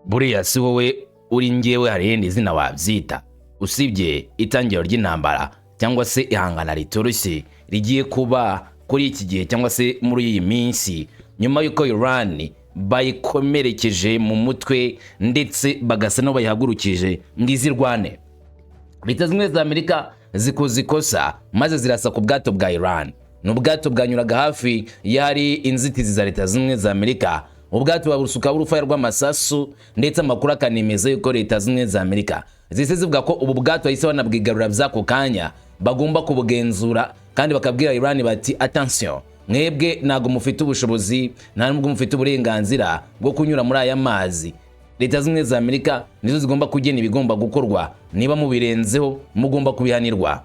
buriya si wowe uri njyewe hari irindi zina wabyita usibye itangiro ry'intambara cyangwa se ihangana ritoroshye rigiye kuba kuri iki gihe cyangwa se muri iyi minsi nyuma y'uko Iran bayikomerekeje mu mutwe ndetse bagasa no bayihagurukije ngizirwane. Leta zimwe za Amerika zikoze ikosa maze zirasa ku bwato bwa Iran. N'ubwato bwanyuraga hafi yari inzitizi za Leta zimwe za Amerika. Ubwato babusuka urufaya rw'amasasu ndetse amakuru akanemeza yuko Leta zimwe za Amerika zise zivuga ko ubu bwato yise banabwigarura byako kanya bagomba kubugenzura kandi bakabwira Iran bati attention, mwebwe nago mufite ubushobozi nta nubwo mufite uburenganzira bwo kunyura muri aya mazi. Leta zimwe za Amerika nizo zigomba kugena ibigomba gukorwa, niba mubirenzeho mugomba kubihanirwa.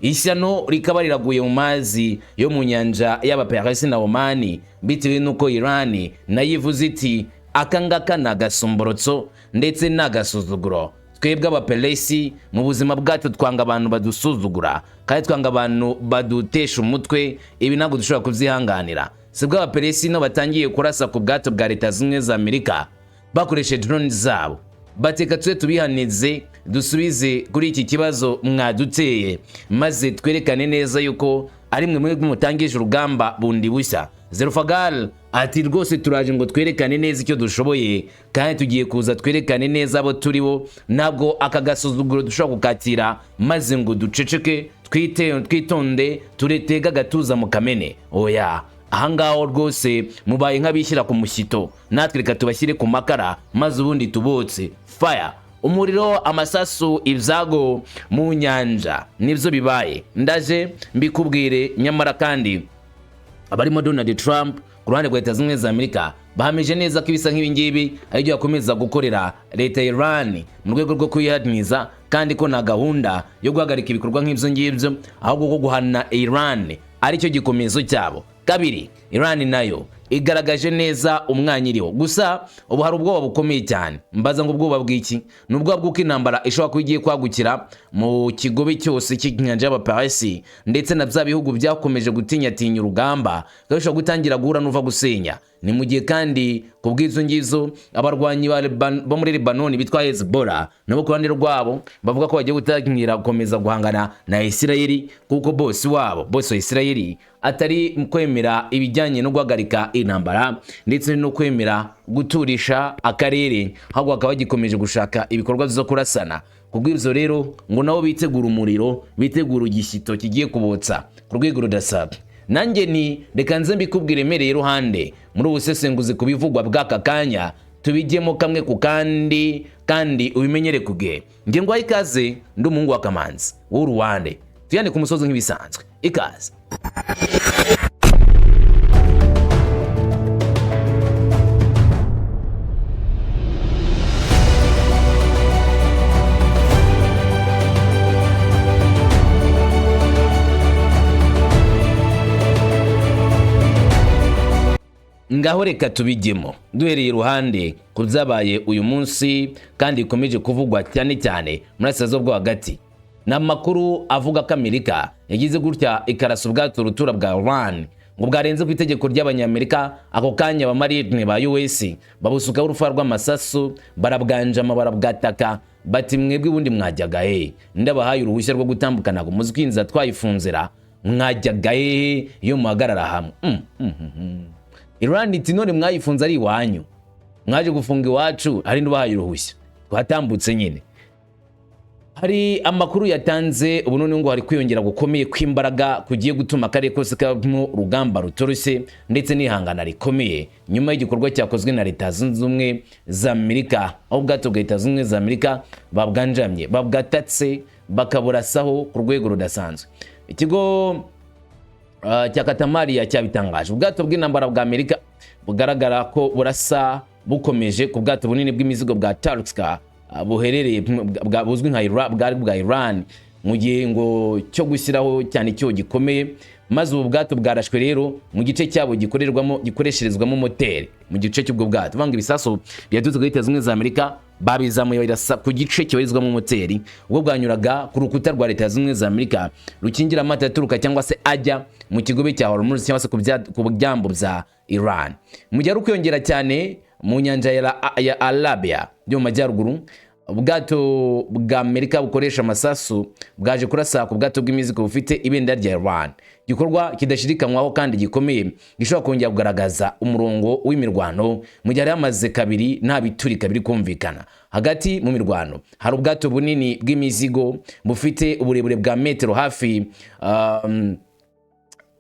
Ishyano rikaba riraguye mu mazi yo mu nyanja y'Abaperesi na Omani bitewe nuko Iran nayivuze iti akangaka nagasomborotso ndetse nagasuzuguro. Twebwe Abaperesi mu buzima bwacu twanga abantu badusuzugura kandi twanga abantu badutesha umutwe, ibi ntabwo dushobora kuzihanganira. Sibwo Abaperesi no batangiye kurasa ku bwato bwa Leta zimwe za Amerika bakoresheje drone zabo. Bateka twe tubihanize dusubize kuri iki kibazo mwaduteye maze twerekane neza yuko ari mwe mutangije urugamba bundi bushya. Zerufagal ati rwose turaje ngo twerekane neza icyo dushoboye kandi tugiye kuza twerekane neza abo turibo, ntabwo akagasuzuguro dushobora gukatira maze ngo duceceke twitonde turetega gatuza mu kamene. Oya, ahangaho rwose mubaye nk'abishyira ku mushyito, natwe reka tubashyire ku makara maze ubundi tubotse. Fire, umuriro, amasasu, ibyago mu nyanja nibyo bibaye. Ndaje mbikubwire, nyamara kandi abarimo Donald Trump ku ruhande rwa Leta zimwe za Amerika bahamije neza ko ibisa nk'ibi ngibi aribyo yakomeza gukorera Leta ya Iran mu rwego rwo kuyihaniza kandi ko na gahunda yo guhagarika ibikorwa nk'ibyo ngibyo ahubwo ko guhana Iran aricyo gikomezo cyabo. Kabiri, Iran nayo igaragaje neza umwanya iriho, gusa ubu hari ubwoba bukomeye cyane. Mbaza ngo ubwoba bw'iki? N'ubwoba bw'uko intambara ishobora kuba igiye kwagukira mu kigobe cyose cy'inyanja y'Abaperesi ndetse na bya bihugu byakomeje gutinyatinya urugamba bishobora gutangira guhura n'uva gusenya. Ni mu gihe kandi ku bw'izo ngizo abarwanyi bo muri Lebanon bitwa Hezbollah nabo ku ruhande rwabo bavuga ko bagiye gutangira gukomeza guhangana na Isirayeli kuko bosi wa Isirayeli atari kwemera ibijyanye no guhagarika intambara ndetse no kwemera guturisha akarere, ahubwo akaba gikomeje gushaka ibikorwa byo kurasana. Kubw'ibyo rero ngo nabo bitegura umuriro, bitegura igishyito kigiye kubotsa ku rwego rudasanzwe. Nanjye ni reka nze mbikubwire mereye iruhande muri ubusesenguzi kubivugwa bw'aka kanya, tubijyemo kamwe ku kandi ubimenyere kuge. Nge ngwaye ikaze, ndi umuhungu wa Kamanzi w'uruwande, tuyane ku musozi nk'ibisanzwe. Ikaze. Ngaho reka tubijyemo duhereye iruhande ku byabaye uyu munsi kandi bikomeje kuvugwa cyane cyane muri Asazo bwo hagati. N'amakuru avuga ko Amerika yagize gutya ikarasa ubwato rutura bwa Iran ngo bwarenze ku itegeko ry'Abanyamerika. Ako kanya abamarine ba US babusuka urufa rw'amasasu barabwanjama barabwataka bati mwebwe ubundi mwajyaga he? Ndabahaye uruhushya rwo gutambukana ku muzwinza twayifunzera, mwajyaga he iyo muhagarara hamwe? Iran iti none mwayifunze ari iwanyu, mwaje gufunga iwacu ari ndubahaye uruhushya twatambutse nyine. Hari amakuru yatanze ubu none ngo hari kwiyongera gukomeye kw'imbaraga kugiye gutuma akarere kose kabamo urugamba rutoroshye ndetse n'ihangana rikomeye nyuma y'igikorwa cyakozwe na Leta zunze ubumwe za Amerika, aho ubwato bwa Leta zunze ubumwe za Amerika babwanjamye babwatatse bakaburasaho ku rwego rudasanzwe. Ikigo cya Katamariya cyabitangaje ubwato bw'intambara bwa Amerika bugaragara ko burasa bukomeje ku bwato bunini bw'imizigo bwa Turkska buherereye buzwi bwa Iran mu gihe ngo cyo gushyiraho cyane cyo gikomeye, maze ubu bwato bwarashwe rero mu gice cyabo gikoresherezwamo moteri. Mu gice cy'ubwo bwato banga ibisaso byadutse Leta zimwe za Amerika babizamuye birasa ku gice cyoherezwamo moteri ubwo bwanyuraga ku rukuta rwa Leta zimwe za Amerika rukingira amata aturuka cyangwa se ajya mu kigobe cya Hormuz cyangwa se ku byambu bya Iran. Mu gihe rukwiyongera cyane mu nyanja ya Arabia yo mu majyaruguru. Ubwato bwa Amerika bukoresha amasasu bwaje kurasa ku bwato bw'imizigo bufite ibendera rya Iran, gikorwa kidashirikanywaho kandi gikomeye gishobora kongera kugaragaza umurongo w'imirwano mu gihe yamaze kabiri nta biturika biri kumvikana. Hagati mu mirwano hari ubwato bunini bw'imizigo bufite uburebure bwa metero hafi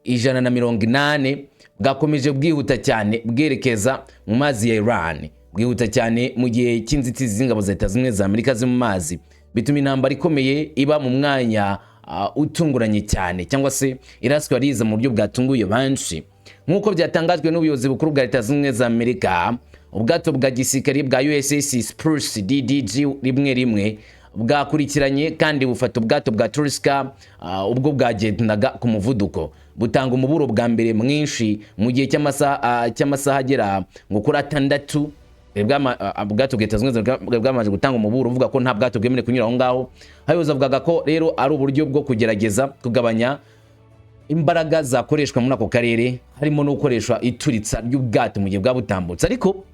180 bwakomeje bwihuta cyane bwerekeza mu mazi ya Iran, bwihuta cyane mu gihe cy'inzitizi z'ingabo za Leta Zunze za Amerika ziri mu mazi, bituma intambara ikomeye iba mu mwanya utunguranye cyane cyangwa se iraswa riza mu buryo bwatunguye benshi. Nk'uko byatangajwe n'ubuyobozi bukuru bwa Leta Zunze za Amerika, ubwato bwa gisirikare bwa USS Spruce DDG rimwe bwakurikiranye kandi bufata ubwato bwa Tursika ubwo bwagendaga ku muvuduko, butanga umuburo bwa mbere mwinshi mu gihe cy'amasaha agera ngo kuri 6. Ubwato bwa Leta Zunze bwamaze gutanga umuburo uvuga ko nta bwato bwemerewe kunyura aho ngaho. Hayoza avugaga ko rero ari uburyo bwo kugerageza kugabanya imbaraga zakoreshwa muri ako karere, harimo no gukoresha ituritsa ry'ubwato mu gihe bwabutambutse. Ariko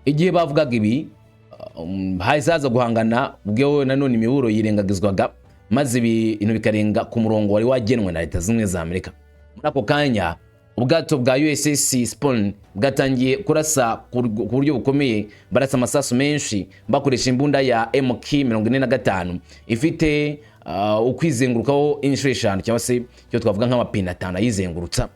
igihe bavugaga ibi hazaza guhangana ubwo nanone imiburo yirengagizwaga, maze ibintu bikarenga ku murongo wari wagenwe na Leta Zunze za Amerika. Muri ako kanya ubwato bwa USS Spawn bwatangiye kurasa ku buryo bukomeye, barasa amasasu menshi bakoresha imbunda ya MK45 ifite ukwizengurukaho inshuro 5 cyangwa se cyo twavuga nk'amapine 5 yizengurutsa,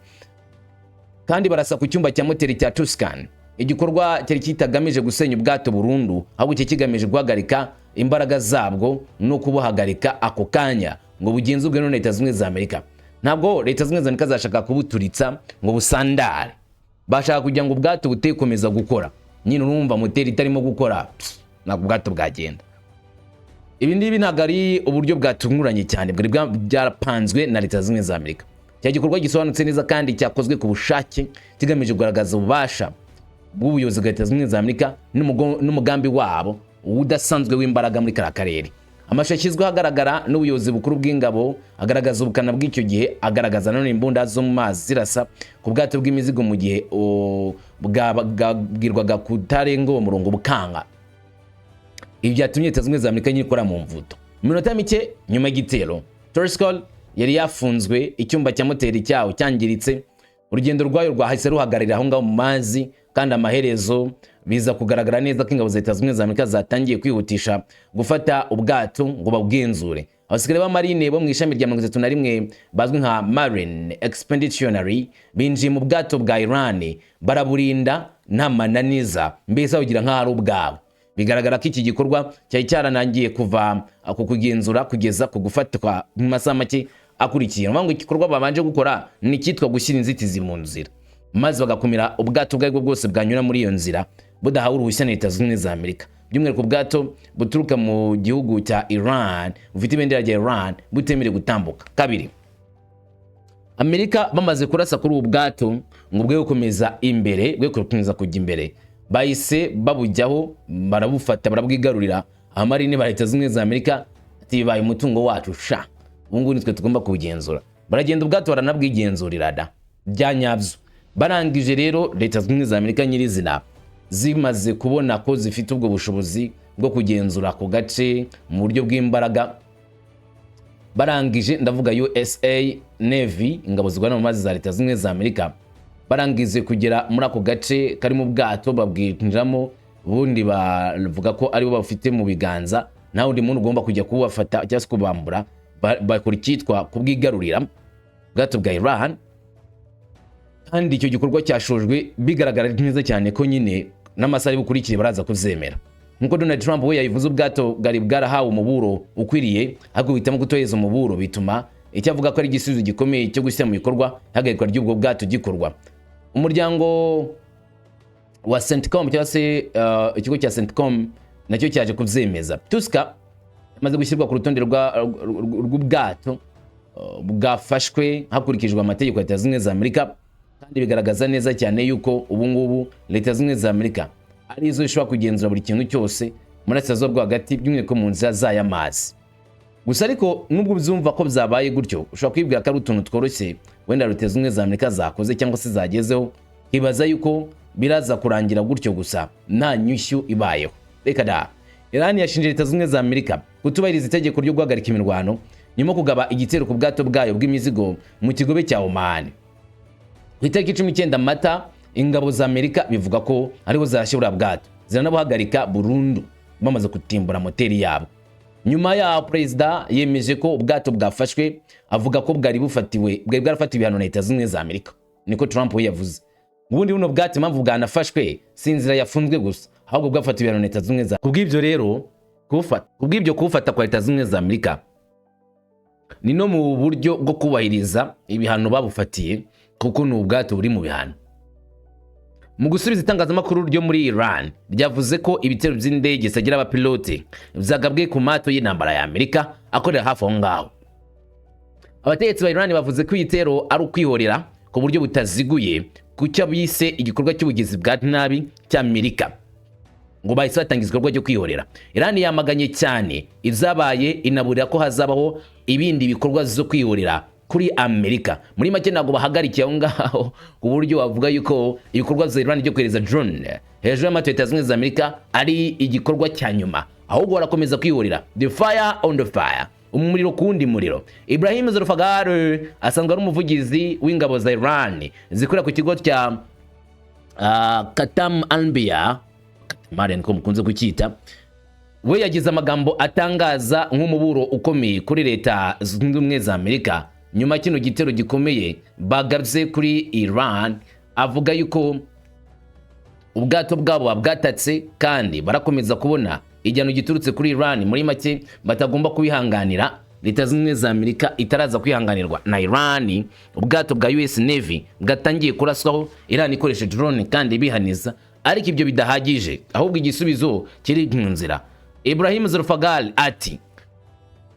kandi barasa ku cyumba cya moteri cya Tuscan. Igikorwa cyari kitagamije gusenya ubwato burundu, ahubwo cyo kigamije guhagarika imbaraga zabwo no kubuhagarika ako kanya ngo bugenzurwe na Leta Zunze za Amerika. Ntabwo Leta Zunze za Amerika zashaka kubuturitsa ngo busandare, bashaka kugira ngo ubwato butekomeza gukora. Nyine urumva moteri itarimo gukora ntabwo ubwato bwagenda. Ibi ndibi ntabwo ari uburyo bwatunguranye cyane, bwari byarapanzwe na Leta Zunze za Amerika. Cya gikorwa gisobanutse neza kandi cyakozwe ku bushake, kigamije kugaragaza ububasha bw'ubuyobozi bwa Leta Zunze za Amerika n'umugambi wabo udasanzwe w'imbaraga muri karere. Amashusho yashyizweho agaragara n'ubuyobozi bukuru bw'ingabo agaragaza ubukana bw'icyo gihe, agaragaza nanone imbunda zo mu mazi zirasa ku bwato bw'imizigo mu gihe bwabwirwaga kutarenga uwo murongo bukanga. Ibi byatumye Leta Zunze za Amerika nyikora mu mvuto. Minota mike nyuma y'igitero, Turscan yari yafunzwe, icyumba cya moteri cyawo cyangiritse, urugendo rwayo rwahise ruhagararira aho ngaho mu mazi, kandi amaherezo biza kugaragara neza ko ingabo za Leta Zunze za Amerika zatangiye kwihutisha gufata ubwato ngo babwenzure. Abasirikare ba Marine bo mu ishami rya 31 bazwi nka Marine Expeditionary binjiye mu bwato bwa Iran, baraburinda nta mananiza, mbese bagira nka hari ubwabo. Bigaragara ko iki gikorwa cyari cyaranangiye kuva ku kugenzura kugeza ku gufatwa mu masaha make akurikiye. Ngo igikorwa babanje gukora ni cyitwa gushyira inzitizi mu nzira, maze bagakumira ubwato bw'ubwo bwose bwanyura muri iyo nzira budahawe uruhushya na Leta Zunze za Amerika. By'umwihariko ubwato buturuka mu gihugu cya Iran bufite ibendera rya Iran butemerewe gutambuka. Kabiri, Amerika bamaze kurasa kuri ubu bwato ngo bwe gukomeza imbere, bwe gukomeza kujya imbere, bahise babujyaho barabufata barabwigarurira. Amarine ba Leta Zunze za Amerika ati bibaye umutungo wacu sha, ubungu nitwe tugomba kuwugenzura. Baragenda ubwato baranabwigenzurira da byanyabyo. Barangije rero Leta Zunze za Amerika nyirizina zimaze kubona ko zifite ubwo bushobozi bwo kugenzura ku gace mu buryo bw'imbaraga. Barangije ndavuga USA Navy, ingabo zirwana mu mazi za Leta Zunze za Amerika, barangize kugera muri ako gace kari mu bwato babwinjiramo, ubundi bavuga ko ari bo bafite mu biganza, naho undi muntu ugomba kujya kubafata cyangwa kubambura. Bakora icyitwa kubwigarurira ubwato bwa Iran, kandi icyo gikorwa cyashojwe bigaragara neza cyane ko nyine n'amasaha y'ubukurikire baraza kuzemera. Nkuko Donald Trump we yabivuze, ubwato bwari bwarahawe umuburo ukwiriye, ahubwo bitamo gutoheza umuburo, bituma icyo avuga ko ari igisubizo gikomeye cyo gushyira mu bikorwa ihagarikwa ry'ubwo bwato gikorwa. Umuryango wa CENTCOM cyangwa se ikigo cya CENTCOM nacyo cyaje kubyemeza. Tuscan yamaze gushyirwa ku rutonde rw'ubwato bwafashwe hakurikijwe amategeko ya Leta Zunze za Amerika, kandi bigaragaza neza cyane yuko ubu ngubu Leta Zunze za Amerika ari izo ishobora kugenzura buri kintu cyose muri Aziya rwagati, by'umwihariko mu nzira z'amazi. Gusa ariko nubwo byumva ko byabaye gutyo, ushobora kwibwira ko ari utuntu tworoshye wenda Leta Zunze za Amerika zakoze cyangwa se zagezeho, hibaza yuko biraza kurangira gutyo gusa nta nyushyu ibayeho. Reka da, Iran yashinje Leta Zunze za Amerika kutubahiriza itegeko ryo guhagarika imirwano nyuma kugaba igitero ku bwato bwayo bw'imizigo mu kigobe cya Oman. Ku itariki 19 Mata, ingabo za Amerika bivuga ko ariho zarashyira bwato ziranabuhagarika burundu bamaze kutimbura moteri yabo. Nyuma ya Perezida yemeje ko ubwato bwafashwe, avuga ko bwari bwarafatiwe ibihano na Leta Zunze za Amerika. Niko Trump we yavuze. Ubundi buno bwato impamvu bwanafashwe sinzira yafunzwe gusa, ahubwo bwafatiwe ibihano na Leta Zunze za. Kubw'ibyo rero kufata kwa Leta Zunze za Amerika ni no mu buryo bwo kubahiriza ibihano babufatiye, kuko ni ubwato buri mu bihano. Mu gusubiza itangazamakuru ryo muri Iran ryavuze ko ibitero by'indege zitagira abapilote byagabwe ku mato y'intambara ya Amerika akorera hafi aho ngaho. Abategetsi ba Iran bavuze ko ibitero ari ukwihorera ku buryo butaziguye ku cyo bise igikorwa cy'ubugizi bwa nabi cy'Amerika, ngo bahise batangiza igikorwa cyo kwihorera. Iran yamaganye cyane ibyabaye, inaburira ko hazabaho ibindi bikorwa zo kwihorera kuri Amerika. Muri make ntabwo bahagarikiye aho ngaho ku buryo bavuga yuko ibikorwa bya Iran byo kohereza drone hejuru y'amato ya Leta Zunze za Amerika ari igikorwa cya nyuma, ahubwo barakomeza kwihorera. The fire on the fire, umuriro kundi muriro. Ibrahim Zolfaghar asanzwe ari umuvugizi w'ingabo za Iran zikorera ku kigo cya Qatam Al-Anbiya, Marian ko mukunze kucyita, we yagize amagambo atangaza nk'umuburo ukomeye kuri Leta Zunze Ubumwe za Amerika nyuma kino gitero gikomeye bagabye kuri Iran. Avuga yuko ubwato bwabo bwatatse kandi barakomeza kubona igihano giturutse kuri Iran. Muri make batagomba kubihanganira, Leta Zunze Ubumwe za Amerika itaraza kwihanganirwa na Iran. Ubwato bwa US Navy bwatangiye kuraswaho Iran ikoresha drone kandi bihaniza, ariko ibyo bidahagije, ahubwo igisubizo kiri mu nzira. Ibrahim Zolfaghar ati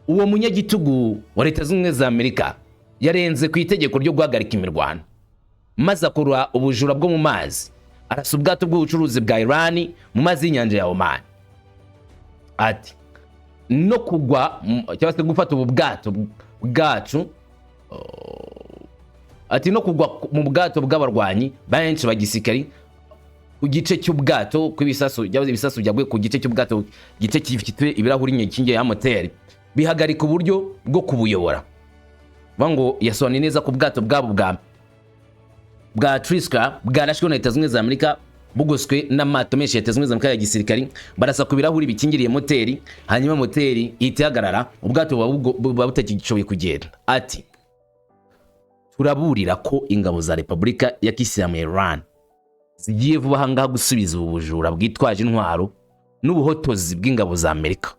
uwo munyagitugu wa Leta Zunze Ubumwe za Amerika yarenze ku itegeko ryo guhagarika imirwano, maze akora ubujura bwo mu mazi, arasa ubwato bw'ubucuruzi bwa Iran mu mazi y'inyanja ya Oman. Ati no kugwa cyangwa se gufata ubu bwato bwacu, ati no kugwa mu bwato bw'abarwanyi benshi bagisikari ku gice cy'ubwato kw'ibisasu byaguye ku gice cy'ubwato, gice gifite ibirahuri nyekinge ya moteri, bihagarika uburyo bwo kubuyobora. Bango yasobanuye neza ku bwato bwabo bwa Triska bwarashwe na Leta Zunze za Amerika, bugoswe n'amato menshi ya Leta Zunze za Amerika ya gisirikari, barasa ku birahuri bikingiriye moteri, hanyuma moteri itihagarara, ubwato buba butagishoboye kugenda. Ati turaburira ko ingabo za Repubulika ya Kisilamu ya Iran zigiye vuba hangaha gusubiza ubujura bwitwaje intwaro n'ubuhotozi bw'ingabo za Amerika.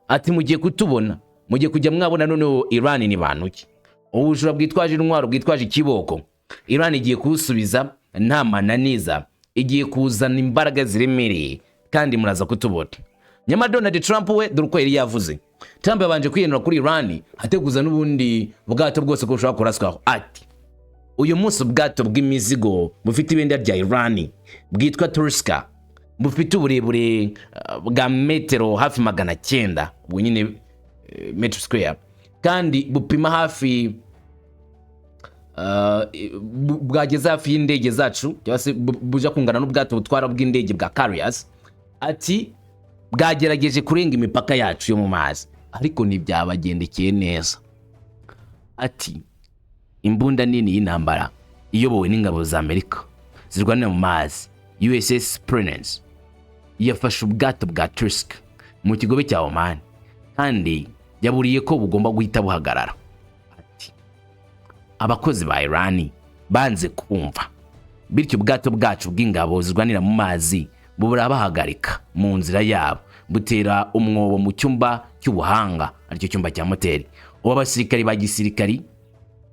Ati mugiye kutubona, mugiye kujya mwabona noneho Iran ni bantuki. Ubujura bwitwaje intwaro bwitwaje ikiboko, Iran igiye kusubiza nta mananiza, igiye kuzana imbaraga ziremereye kandi muraza kutubona. Nyamara Donald Trump we dore uko yari yavuze. Trump yabanje kwiyenura kuri Iran hateguza n'ubundi bwato bwose ko ushobora kuraswaho. Ati uyu munsi ubwato bw'imizigo bufite ibendera rya Iran bwitwa Turska, bufite uburebure bwa metero hafi 900, ubwo nyine metro square, kandi bupima hafi bwageze hafi y'indege zacu, cyangwa se buja kungana n'ubwato butwara bw'indege bwa Carriers. Ati bwagerageje kurenga imipaka yacu yo mu mazi, ariko ntibyabagendekeye neza. Ati imbunda nini y'intambara iyobowe n'ingabo za Amerika zirwanira mu mazi, USS Prudence, yafashe ubwato bwa Tursk mu kigobe cya Oman kandi yaburiye ko bugomba guhita buhagarara. Ati abakozi ba Iran banze kumva, bityo ubwato bwacu bw'ingabo zirwanira mu mazi burabahagarika mu nzira yabo, butera umwobo mu cyumba cy'ubuhanga, aricyo cyumba cya moteri. Ubu abasirikari ba gisirikari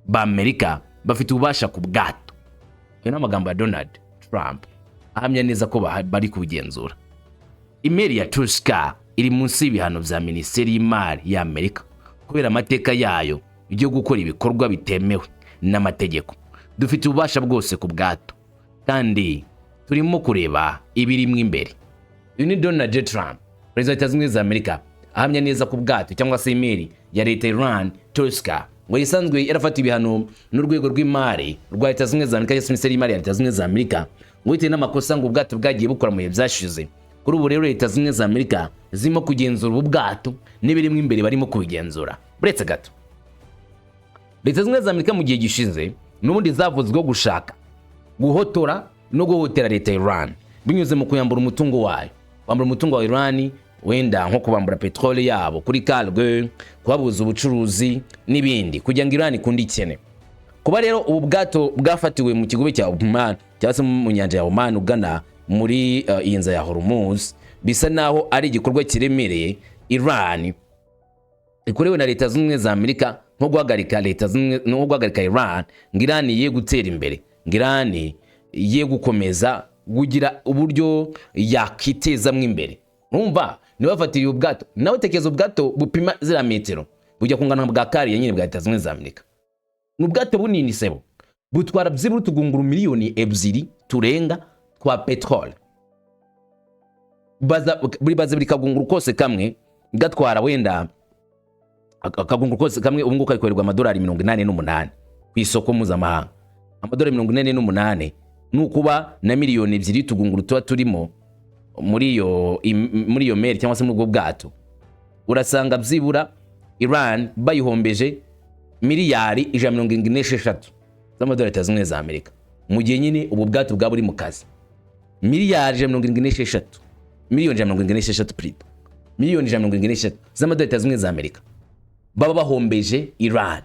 ba Amerika bafite ububasha ku bwato. Iyo n'amagambo ya Donald Trump ahamya neza ko bari kubigenzura. Imeri ya Turska iri munsi y'ibihano bya Minisiteri y'Imari ya Amerika kubera amateka yayo byo gukora ibikorwa bitemewe n'amategeko. Dufite ububasha bwose ku bwato kandi turimo kureba ibirimwo imbere. Uyu ni Donald J. Trump, Perezida wa Leta Zunze Ubumwe za Amerika, ahamya neza ku bwato cyangwa se imeri ya Leta Iran Turska ngo yisanzwe yarafata ibihano n'urwego rw'imari rwa Leta Zunze Ubumwe za Amerika, Minisiteri y'Imari ya Leta Zunze Ubumwe za Amerika, ngo bitewe n'amakosa ngo ubwato bwagiye bukora mu bihe byashize. Kuri ubu rero Leta Zunze za Amerika zirimo kugenzura ubu bwato n'ibirimo imbere barimo kubigenzura. Buretse gato, Leta Zunze za Amerika mu gihe gishize n'ubundi zavuzweho gushaka guhotora no guhotera leta ya Iran binyuze mu kuyambura umutungo wayo. Kwambura umutungo wa Iran wenda nko kubambura petrole yabo kuri cargo, kubabuza ubucuruzi n'ibindi kugira ngo Iran ikundi ikene. Kuba rero ubu bwato bwafatiwe mu kigobe cya Oman cyangwa se mu nyanja ya Oman ugana muri iyi nza ya Hormuz bisa naho ari igikorwa kiremereye Iran ikorewe na Leta Zunze za Amerika nko guhagarika Iran ngo Iran ye gutera imbere, ngo Iran ye gukomeza kugira uburyo yakitezamwe imbere. Urumva niba bafatiye ubwato nawe tekereza ubwato bupima zira metero bujya kungana bwa kariya nyine bwa Leta Zunze za Amerika. N'ubwato bunini sebo butwara byibura tugunguru miliyoni 2 turenga kwa petrole. Buri buri kagunguru kose kamwe gatwara wenda akagunguru kose kamwe ubu nguko karikorerwa amadolari 88 ku isoko mpuzamahanga. Amadolari 88 nukuba na miliyoni 2 tugunguru tuba turimo muri iyo meri cyangwa se mu bwato. Urasanga byibura Iran bayihombeje miliyari 146 z'amadolari Leta Zunze za Amerika mu gihe nyine ubu bwato bwa buri mu kazi. Miliyari 146 miliyoni 146 miliyoni 146 z'amadolari Leta Zunze za Amerika baba bahombeje Iran.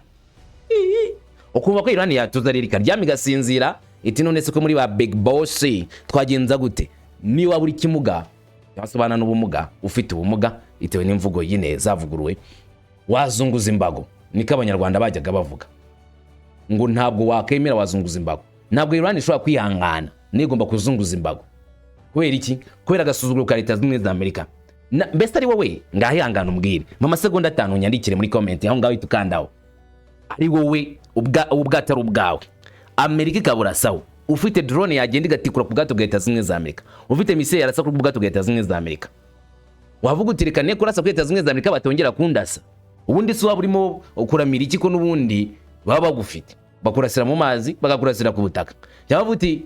Ukumva ko Iran yatuzarira ryami gasinzira iti none se ko muri ba big boss twagenza gute ni wa buri kimuga yasobana n'ubumuga ufite ubumuga itewe n'imvugo yine zavuguruwe wazunguza imbago niko abanyarwanda bajyaga bavuga ngo ntabwo wakemera wazunguza imbago. Ntabwo Iran ishobora kwihangana nigomba kuzunguza imbago. Kubera iki? Kubera agasuzuguro ka Leta Zunze za Amerika. Mbese ari wowe ngahihangana umbwire mama segonda 5 nyandikire muri comment aho ngaho itukandaho. Ari wowe ubwato ari ubwawe Amerika ikaburasaho ufite drone yagenda igatikura ku bwato bwa Leta Zunze za Amerika, ufite missile yarasa ku bwato bwa Leta Zunze za Amerika, wavuga utirikane kurasa ku Leta Zunze za Amerika batongera kundasa. Ubundi si waba urimo ukuramira iki ko n'ubundi baba bagufite bakurasira mu mazi bagakurasira ku butaka cyangwa uti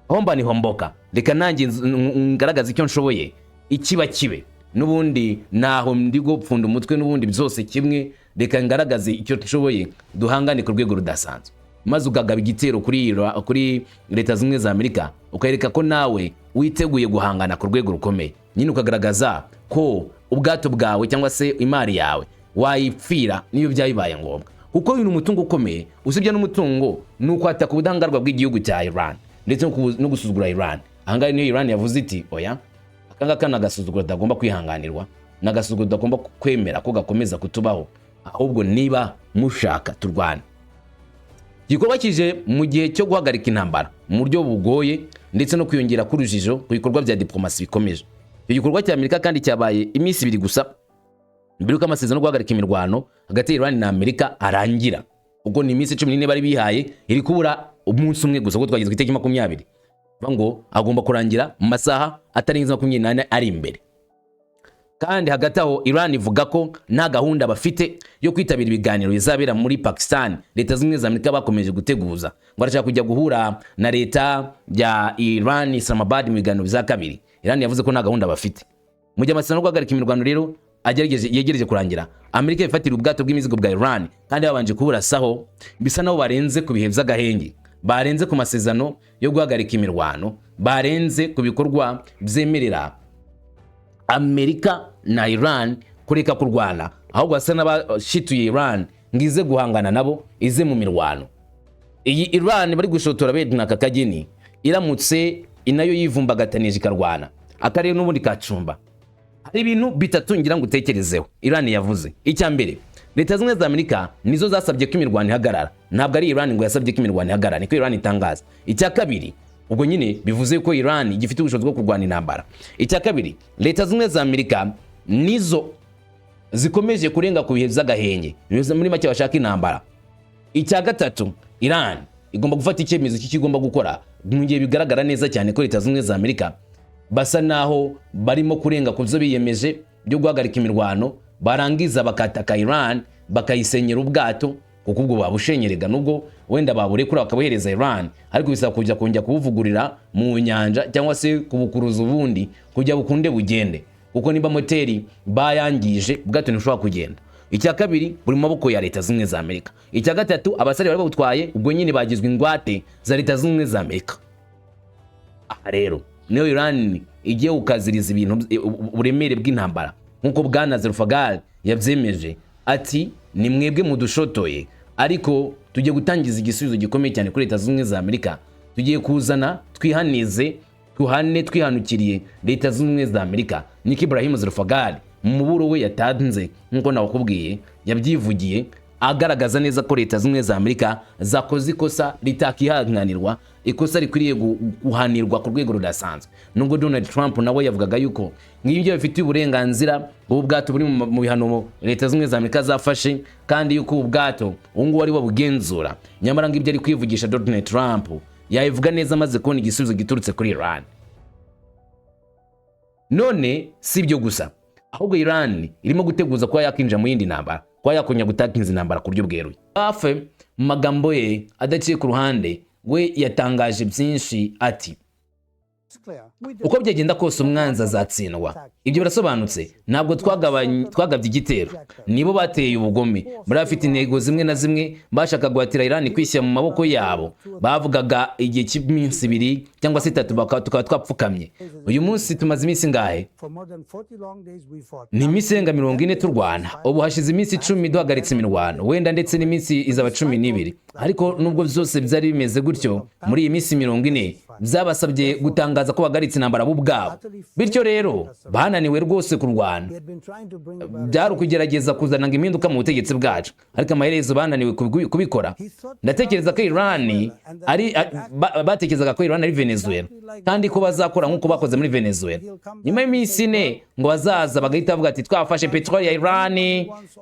homba ni homboka reka nanjye ngaragaza icyo nshoboye ikiba kibe n'ubundi naho ndi gupfunda umutwe n'ubundi byose kimwe reka ngaragaze icyo nshoboye duhangane ku rwego rudasanzwe maze ugagaba igitero kuri Leta Zunze za Amerika ukayereka ko nawe witeguye guhangana ku rwego rukomeye. Nyine ukagaragaza ko ubwato bwawe cyangwa se imari yawe wayipfira niyo byayibaye ngombwa kuko uyu umutungo ukomeye usibye n'umutungo nuko ataka ubudangarwa bw'igihugu cya Iran ndetse no gusuzugura Iran. Ahangaye niyo Iran yavuze iti oya akangaka nagasuzuguro dagomba kwihanganirwa nagasuzuguro dagomba kwemera ko gakomeza kutubaho ahubwo niba mushaka turwana. Gikorwa kije mu gihe cyo guhagarika intambara mu buryo bugoye ndetse no kwiyongera kurujijo ku bikorwa bya diplomasi bikomeje. Icyo gikorwa cya Amerika kandi cyabaye iminsi 2 gusa mbere ko amasezerano guhagarika imirwano hagati ya Iran na Amerika arangira. Ubwo ni iminsi 14 bari bihaye iri kubura umunsi umwe gusa ko twageze ku itariki 20 ngo agomba kurangira mu masaha atarenze 28 ari imbere. Kandi hagati aho Iran ivuga ko nta gahunda bafite yo kwitabira ibiganiro bizabera muri Pakistan. Leta Zunze za Amerika bakomeje guteguza ngo arashaka kujya guhura na leta ya Iran Islamabad mu biganiro biza kabiri. Iran yavuze ko nta gahunda bafite. Mu gihe amasezerano guhagarika imirwano rero yegereje kurangira, Amerika ifatira ubwato bw'imizigo bwa Iran kandi babanje kuburasaho bisa naho barenze ku bihe by'agahenge, barenze ku masezerano yo guhagarika imirwano, barenze ku bikorwa byemerera Amerika na Iran kureka kurwana, ahubwo basa n'abashituye Iran ngize guhangana nabo ize mu mirwano. Iyi Iran bari gushotora bedna kakageni iramutse inayo yivumbagatanije karwana akarere n'ubundi kacumba. Hari ibintu bitatu ngira ngo utekerezeho Iran yavuze. Icya mbere, Leta Zunze za Amerika nizo zasabye ko imirwano ihagarara, ntabwo ari Iran ngo yasabye ko imirwano ihagarara, niko Iran itangaza. Icya kabiri, ubwo nyine bivuze ko Iran igifite ubushobozi bwo kurwana intambara. Icya kabiri, Leta Zunze za Amerika nizo zikomeje kurenga ku bihe by'agahenge muri make bashaka intambara. Icya gatatu, Iran igomba gufata icyemezo cy'ikigomba gukora mu gihe bigaragara neza cyane ko Leta Zunze za Amerika basa naho barimo kurenga ku byo biyemeje byo guhagarika imirwano, barangiza bakataka Iran bakayisenyera ubwato kuko ubwo babushenyerega nubwo wenda baburekura bakabuhereza Iran, ariko bisaba kujya kongera kubuvugurira mu nyanja cyangwa se kubukuruza ubundi kujya bukunde bugende, kuko niba moteri bayangije ubwato ntushobora kugenda. Icya kabiri buri maboko ya Leta Zunze za Amerika. Icya gatatu abasare bari bawutwaye ubwo nyine bagizwe ingwate za Leta Zunze za Amerika. Aha rero niyo Iran igiye ukaziriza ibintu uburemere bw'intambara nkuko Bwana Zerfagal yabyemeje ati ni mwebwe mudushotoye, ariko tugiye gutangiza igisubizo gikomeye cyane kuri Leta Zunze za Amerika. Tugiye kuzana twihanize twihanukiriye Leta Zunze za Amerika. Niki Ibrahim Zerfagal mu muburo we yatanze nkuko nawukubwiye yabyivugiye agaragaza neza ko Leta Zunze za Amerika zakoze ikosa ritakihanganirwa, ikosa rikwiriye guhanirwa ku rwego rudasanzwe. Nubwo Donald Trump nawe yavugaga yuko ngibyo bifite uburenganzira ubwato buri mu bihano Leta Zunze za Amerika zafashe, kandi yuko ubwato ngo wari wabugenzura. Nyamara ngibyo ari kwivugisha Donald Trump yayivuga neza maze kubona igisubizo giturutse kuri Iran. None si byo gusa, ahubwo Iran irimo guteguza kuba yakinjira mu yindi ntambara, kuba yakonya gutakinza intambara ku buryo bweruye. Afe mu magambo ye adaciye ku ruhande we yatangaje byinshi ati uko byagenda kose umwanzi azatsindwa. Ibyo birasobanutse, ntabwo twagabye igitero, nibo bateye ubugome. Bari bafite intego zimwe na zimwe bashaka guhatira Iran kwishyira mu maboko yabo. Bavugaga igihe cy'iminsi 2 cyangwa 3 tukaba twapfukamye. Uyu munsi tumaze iminsi ngahe? Ni iminsi 40 turwana. Ubu hashize iminsi 10 duhagaritse imirwano, wenda ndetse n'iminsi izaba 12. Ariko nubwo byose byari bimeze gutyo, muri iyi minsi 40 byabasabye gutangaza ko bagaritse intambara bo ubwabo. Bityo rero bananiwe rwose kurwana. Byari ukugerageza kuzana impinduka mu butegetsi bwacu, ariko amaherezo bananiwe kubikora. Ndatekereza ko Iran batekerezaga ko Iran ari Venezuela, kandi ko bazakora nk'uko bakoze muri Venezuela. Nyuma y'iminsi 4 ngo bazaza bagahita bavuga ati twafashe petroli ya Iran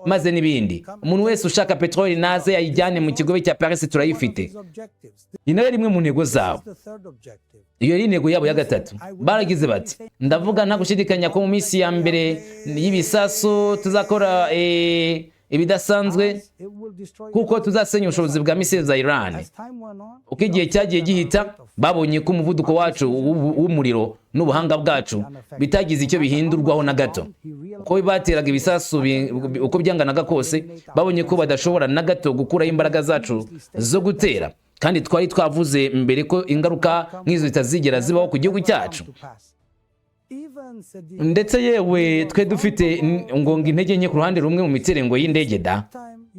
maze n'ibindi. Umuntu wese ushaka petroli naze yayijyane mu kigobe cya Paris turayifite. Inayo rimwe mu ntego zabo. Iyo ari intego yabo ya gatatu. Baragize bati ndavuga nta gushidikanya ko mu minsi ya mbere y'ibisasu tuzakora ibidasanzwe, kuko tuzasenya ubushobozi bwa misile za Iran. Uko igihe cyagiye gihita babonye ko umuvuduko wacu w'umuriro n'ubuhanga bwacu bitagize icyo bihindurwaho na gato. Uko bateraga ibisasu uko byanganaga kose, babonye ko badashobora na gato gukuraho imbaraga zacu zo gutera, kandi twari twavuze mbere ko ingaruka nk'izo zitazigera zibaho ku gihugu cyacu. Ndetse yewe twe dufite ngonga intege nke ku ruhande rumwe mu miterengo y'indege da.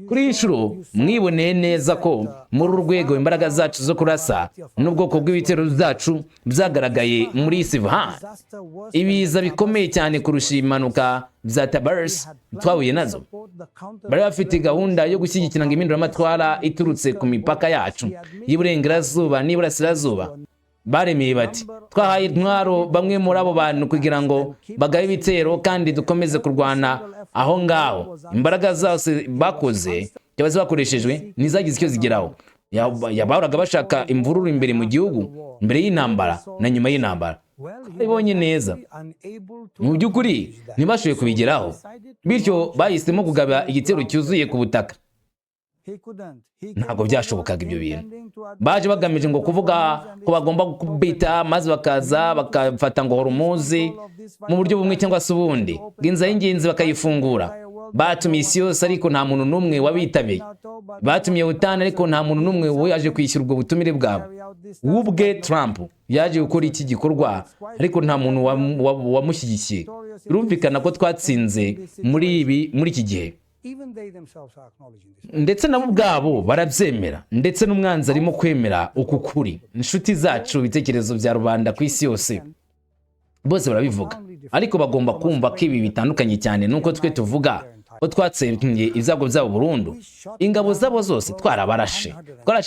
Kuri inshuro mwiboneye neza ko muri urwego imbaraga zacu zo kurasa n'ubwoko bw'ibitero zacu byagaragaye muri Isfahan. Ibiza bikomeye cyane kurusha impanuka za Tabars twahuye nazo. Bari bafite gahunda yo gushyigikira impinduramatwara iturutse ku mipaka yacu y'Iburengerazuba n'Iburasirazuba. Baremeye bati twahaye intwaro bamwe muri abo bantu kugira ngo bagabe ibitero kandi dukomeze kurwana aho ngaho. Imbaraga zose bakoze cyangwa bakoreshejwe nizagize icyo zigeraho. Yabahoraga bashaka imvururu imbere mu gihugu, mbere y'intambara na nyuma y'intambara. Ibonye neza mu by'ukuri ntibashoboye kubigeraho, bityo bahisemo kugaba igitero cyuzuye ku butaka. Ntabwo byashobokaga ibyo bintu. Baje bagamije ngo kuvuga ko bagomba kubita maze bakaza bakafata ngo Hormuzi mu buryo bumwe cyangwa se ubundi, bw'inzira y'ingenzi bakayifungura. Batumiye isi yose ariko nta muntu n'umwe wabitabeye. Batumiye OTAN ariko nta muntu n'umwe yaje kwishyura ubwo butumire bwabo. Ubwe Trump yaje gukora iki gikorwa ariko nta muntu wamushyigikiye. Birumvikana ko twatsinze muri iki gihe. Ndetse nabo ubwabo barabyemera, ndetse n'umwanzi arimo kwemera uku kuri. Inshuti zacu, ibitekerezo bya rubanda ku isi yose bose barabivuga, ariko bagomba kumva ko ibi bitandukanye cyane nuko twe tuvuga ko twatsemye ibyago byabo burundu. Ingabo zabo zose twarabarashe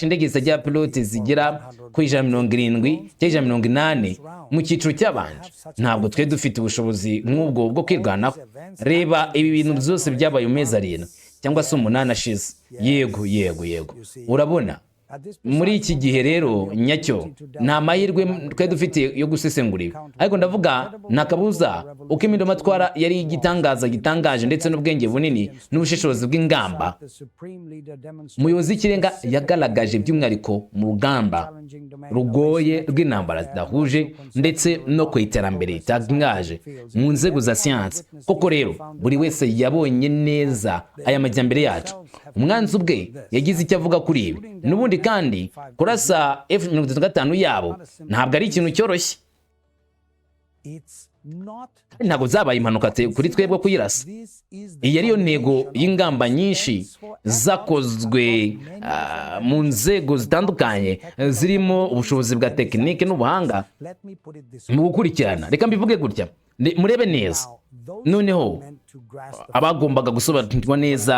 indege zijya pilote zigera ku 170 cyangwa 180 mu cyiciro cy'abanje. Ntabwo twe dufite ubushobozi nk'ubwo bwo kwirwanaho. Reba ibi bintu byose byabaye umezi 7 cyangwa se 8 ashize. Yego urabona muri iki gihe rero nyacyo nta mahirwe twari dufite yo gusesengurira, ariko ndavuga nta kabuza uko impindukamatwara yari gitangaje ndetse n'ubwenge bunini n'ubushishozi bw'ingamba. Umuyobozi w'ikirenga yagaragaje by'umwihariko mu rugamba rugoye rw'intambara zidahuje ndetse no ku iterambere ritangaje mu nzego za siyansi. Koko rero buri wese yabonye neza aya majyambere yacu. Umwanzi ubwe yagize icyo avuga kuri ibi. N'ubundi kandi kurasa F-35 yabo ntabwo ari ikintu cyoroshye, ntabwo zabaye impanuka kuri twebwe kuyirasa. Iyi ariyo ntego y'ingamba nyinshi zakozwe mu nzego zitandukanye zirimo ubushobozi bwa tekinike n'ubuhanga mu gukurikirana. Reka mbivuge gutya, murebe neza noneho abagombaga gusobanukirwa neza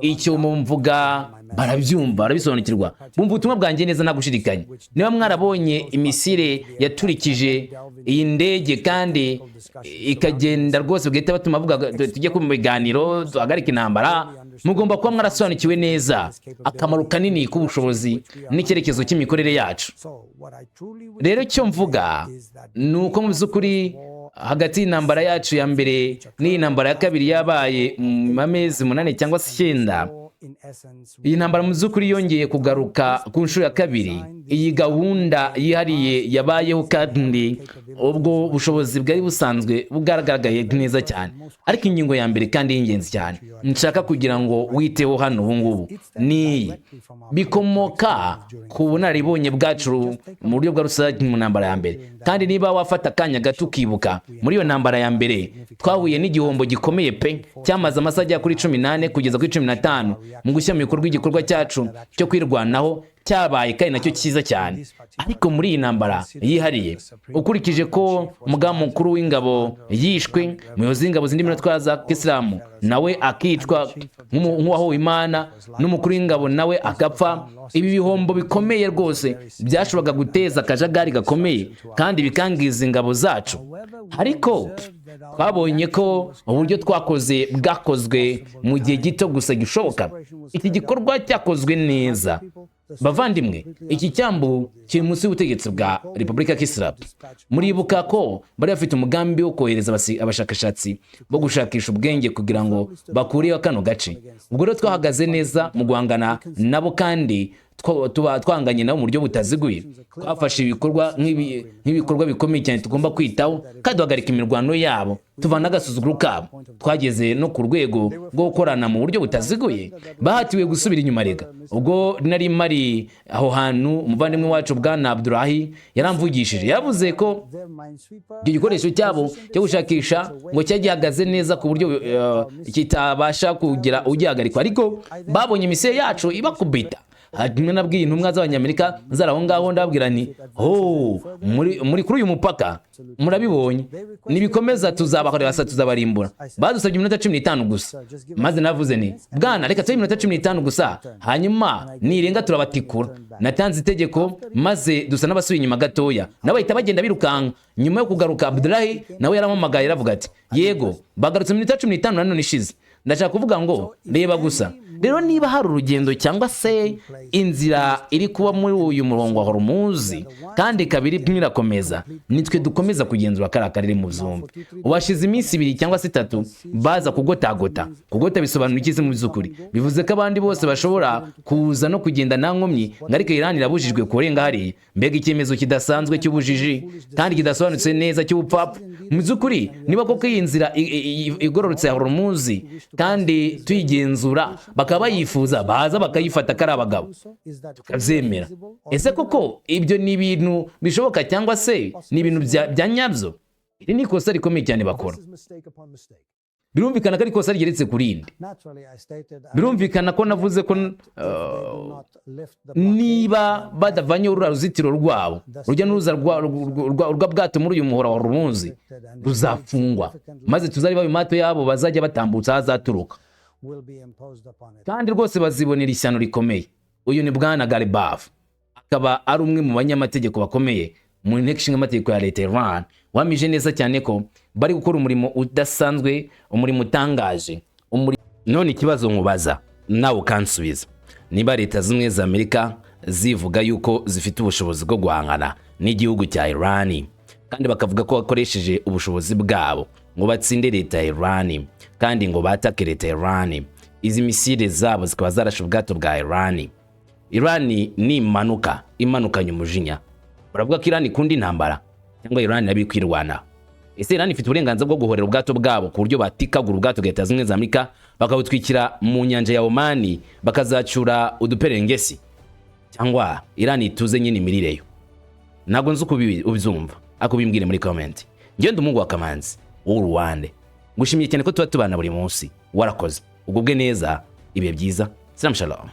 icyo mvuga barabyumva, barabisobanukirwa, bumva ubutumwa bwanjye neza nta gushidikanya. Niba mwarabonye imisire yaturikije iyi ndege kandi ikagenda rwose bwite batuma bavuga tujye ku biganiro duhagarika intambara, mugomba kuba mwarasobanukiwe neza akamaro kanini k'ubushobozi n'icyerekezo cy'imikorere yacu. Rero icyo mvuga ni uko mu by'ukuri hagati y'intambara yacu ya mbere n'iyi ntambara ya kabiri yabaye mu mezi 8 cyangwa 9, iyi ntambara mu by'ukuri yongeye kugaruka ku nshuro ya kabiri. Iyi gahunda yihariye yabayeho kandi ubwo bushobozi bwari busanzwe bugaragaye neza cyane, ariko ingingo ya mbere kandi y'ingenzi cyane nshaka kugira ngo witeho hano ubu ngubu ni bikomoka ku bunararibonye bwacu mu buryo bwa rusange mu ntambara ya mbere. Kandi niba wafata akanya gato ukibuka, muri iyo ntambara ya mbere twahuye n'igihombo gikomeye pe, cyamaze amasaha ajya kuri 18 kugeza kuri 15 mu gushyira mu bikorwa igikorwa cyacu cyo kwirwanaho cyabaye kandi nacyo cyiza cyane. Ariko muri iyi ntambara yihariye, ukurikije ko umugaba mukuru w'ingabo yishwe, umuyobozi w'ingabo zindi minotwara za Kisilamu nawe akicwa nk'uwahowe Imana, n'umukuru w'ingabo nawe agapfa, ibi bihombo bikomeye rwose byashoboraga guteza akajagari gakomeye kandi bikangiza ingabo zacu. Ariko twabonye ko uburyo twakoze bwakozwe mu gihe gito gusa gishoboka. Iki gikorwa cyakozwe neza. Bavandimwe, iki cyambu kiri munsi y'ubutegetsi bwa Repubulika ya Kisilamu. Muribuka ko bari bafite umugambi wo kohereza abashakashatsi bo gushakisha ubwenge kugira ngo bakuriye kano gace. Ubwo rero twahagaze neza mu guhangana nabo kandi tuba twanganye nabo mu buryo butaziguye. Twafashe ibikorwa nk'ibikorwa bikomeye cyane tugomba kwitaho kandi duhagarika imirwano yabo, tuvana agasuzuguro kabo. Twageze no ku rwego rwo gukorana mu buryo butaziguye. Bahatiwe gusubira inyuma rega. Ubwo nari mari aho hantu, umuvandimwe wacu Bwana Abdulahi yaramvugishije, yavuze ko icyo gikoresho cyabo cyo gushakisha ngo cyagihagaze neza ku buryo kitabasha kugira ugihagarikwa, ariko babonye imisiyo yacu ibakubita. Hanyuma nabwiye intumwa z'Abanyamerika zaraho ngaho ndababwira nti muri kuri uyu mupaka murabibonye, nibikomeza tuzabakorera tuzabarimbura. Badusabye iminota 15 gusa, maze navuze nti bwana reka tuye iminota 15 gusa, hanyuma nirenga turabatikura. Natanze itegeko maze dusa n'abasubiye inyuma gatoya, nabo bahita bagenda birukanka. Nyuma yo kugaruka Abdulahi nawe yaramamagaye aravuga ati yego bagarutse iminota 15 nanone ishize. Ndashaka kuvuga ngo reba gusa rero niba hari urugendo cyangwa se inzira iri kuba muri uyu murongo wa Hormuz kandi kabiri mwirakomeza, nitwe dukomeza kugenzura karakarire mu zumbi. Ubashize iminsi 2 cyangwa 3 baza kugotagota. Kugota bisobanura ikize mu byukuri, bivuze ko abandi bose bashobora kuza no kugenda nta nkomyi, ngariko Iran irabujijwe kurenga hari. Mbega icyemezo kidasanzwe cy'ubujiji kandi kidasobanutse neza cy'ubupfapfa. Mu byukuri niba koko iyi nzira igororotse ya Hormuz kandi tuyigenzura bakaba yifuza baza bakayifata kari abagabo tukabyemera. Ese koko ibyo ni ibintu bishoboka cyangwa se ni ibintu bya nyabyo? Iri ni ikosa rikomeye cyane bakora. Birumvikana ko ari ikosa rigeretse kuri indi. Birumvikana ko navuze ko niba badavanye urura ruzitiro rwabo, rujya n'uruza rwa bwato muri uyu muhora wa Hormuz ruzafungwa, maze tuzari babimato yabo bazajya batambutsa hazaturuka kandi rwose bazibonera ishyano rikomeye. Uyu ni Bwana Galibaf, akaba ari umwe mu banyamategeko bakomeye mu nteko ishinga amategeko ya leta Iran, wamije neza cyane ko bari gukora umurimo udasanzwe, umurimo utangaje. None ikibazo nkubaza nawe ukansubiza, niba leta zimwe za Amerika zivuga yuko zifite ubushobozi bwo guhangana n'igihugu cya Iran, kandi bakavuga ko bakoresheje ubushobozi bwabo ngo batsinde leta ya Iran kandi ngo batake leta ya Iran. Izi misile zabo zikaba zarashe ubwato bwa Iran. Iran ni imanukanye umujinya. Baravuga ko Iran ikunda intambara cyangwa Iran nabi kwirwana. Ese Iran ifite uburenganzira bwo guhorera ubwato bwabo ku buryo batikagura ubwato bwa Leta Zunze Ubumwe za Amerika bakabutwikira mu nyanja ya Oman bakazacura uduperengesi, cyangwa Iran ituze nyine imirireyo? Nago nzi uko ubyumva, akubimbwire muri comment. Ngende umuhungu wa Kamanzi w'Uruwande, ngushimiye cyane ko tuba tubana buri munsi. Warakoze, ugubwe neza, ibihe byiza. Salam shalom.